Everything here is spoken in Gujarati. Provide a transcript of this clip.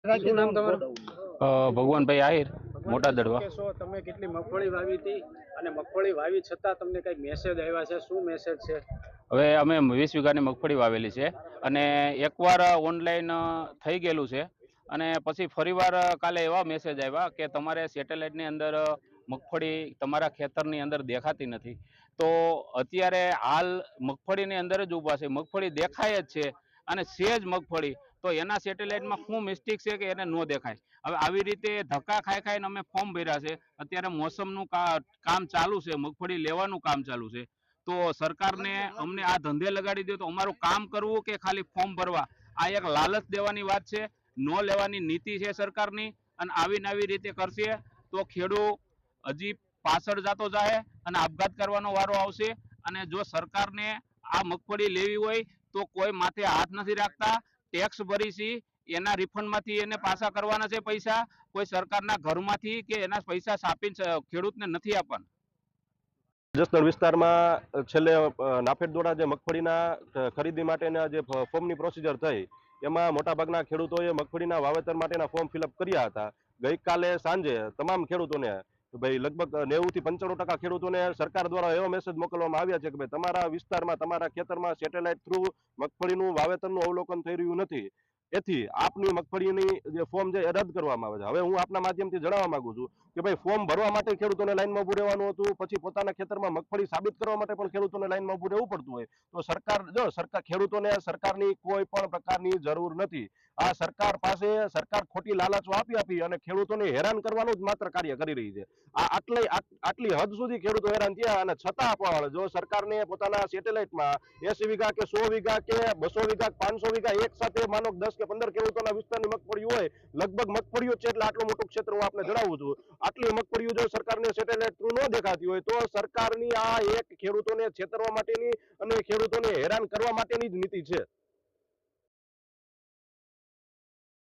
શું નામ તમારું? ભગવાનભાઈ આહિર, મોટા ભગવાનભાઈ, શું દડવા. કહેશો? તમે કેટલી મગફળી વાવી હતી અને મગફળી વાવી છતાં તમને કઈક મેસેજ આવ્યા છે, શું મેસેજ છે? હવે અમે 20 વીઘાની મગફળી વાવેલી છે અને એકવાર ઓનલાઈન થઈ ગયેલું છે અને પછી ફરીવાર કાલે એવા મેસેજ આવ્યા કે તમારે સેટેલાઇટની અંદર મગફળી તમારા ખેતરની અંદર દેખાતી નથી. તો અત્યારે હાલ મગફળીની અંદર જ ઊભા છે, મગફળી દેખાય જ છે અને છે જ મગફળી, તો એના સેટેલાઇટમાં શું મિસ્ટેક છે કે એને ન દેખાય? હવે આવી રીતે ધક્કા ખાઈ ખાઈને અમે ફોર્મ ભર્યા છે. અત્યારે મોસમનું કામ ચાલુ છે, મગફળી લેવાનું કામ ચાલુ છે. તો સરકારને અમને આ ધંધે લગાડી દે તો અમારું કામ કરવું કે ખાલી ફોર્મ ભરવા, આ એક લાલચ દેવાની વાત છે. નો લેવાની નીતિ છે સરકારની, અને આવીને આવી રીતે કરશે તો ખેડૂત હજી પાછળ જતો જાય અને આપઘાત કરવાનો વારો આવશે. અને જો સરકારને આ મગફળી લેવી હોય તો કોઈ માથે હાથ નથી રાખતા, ટેક્સ ભરીશી, એના રિફંડમાંથી એને પાછા કરવાના છે પૈસા, કોઈ સરકારના ઘરમાંથી કે એના પૈસા સાપીને ખેડૂતને નથી આપવાના. જસદણ વિસ્તારમાં છેલ્લે નાફેડ દ્વારા જે મગફળીના ખરીદી માટેના જે ફોર્મની પ્રોસિજર થઈ, એમાં મોટાભાગના ખેડૂતોએ મગફળીના વાવેતર માટેના ફોર્મ ફિલઅપ કર્યા હતા. ગઈકાલે સાંજે તમામ ખેડૂતોને ભાઈ લગભગ 90 થી 95% ખેડૂતોને સરકાર દ્વારા એવો મેસેજ મોકલવામાં આવ્યા છે કે ભાઈ તમારા વિસ્તારમાં, તમારા ખેતરમાં સેટેલાઇટ થ્રુ મગફળીનું વાવેતરનું અવલોકન થઈ રહ્યું નથી. એથી આપની મગફળીની જે ફોર્મ છે એ રદ કરવામાં આવે છે. હવે હું આપના માધ્યમથી જણાવવા માંગુ છું કે ભાઈ ફોર્મ ભરવા માટે ખેડૂતોને લાઈનમાં ઉભું રહેવાનું હતું, પછી પોતાના ખેતરમાં મગફળી સાબિત કરવા માટે પણ ખેડૂતોને લાઈનમાં ઉભું રહેવું પડતું હોય. તો સરકાર ખેડૂતોને સરકારની કોઈ પણ પ્રકારની જરૂર નથી. આ સરકાર પાસે સરકાર ખોટી લાલચો આપી અને ખેડૂતોને હેરાન કરવાનું જ માત્ર કાર્ય કરી રહી છે. આટલી હદ સુધી ખેડૂતો હેરાન થયા અને છતાં પણ જો સરકારને પોતાના સેટેલાઇટમાં 80 વીઘા કે 100 વીઘા કે 200 વીઘા 500 વીઘા એક સાથે માનો 10 કે 15 ખેડૂતોના વિસ્તારની મગફળી હોય, લગભગ મગફળીઓ છે એટલે આટલું મોટું ક્ષેત્ર હું આપને જણાવું છું. આટલી મગફળીઓ જો સરકારને સેટેલાઇટ થ્રુ ન દેખાતી હોય તો સરકારની આ એક ખેડૂતોને છેતરવા માટેની અને ખેડૂતોને હેરાન કરવા માટેની જ નીતિ છે.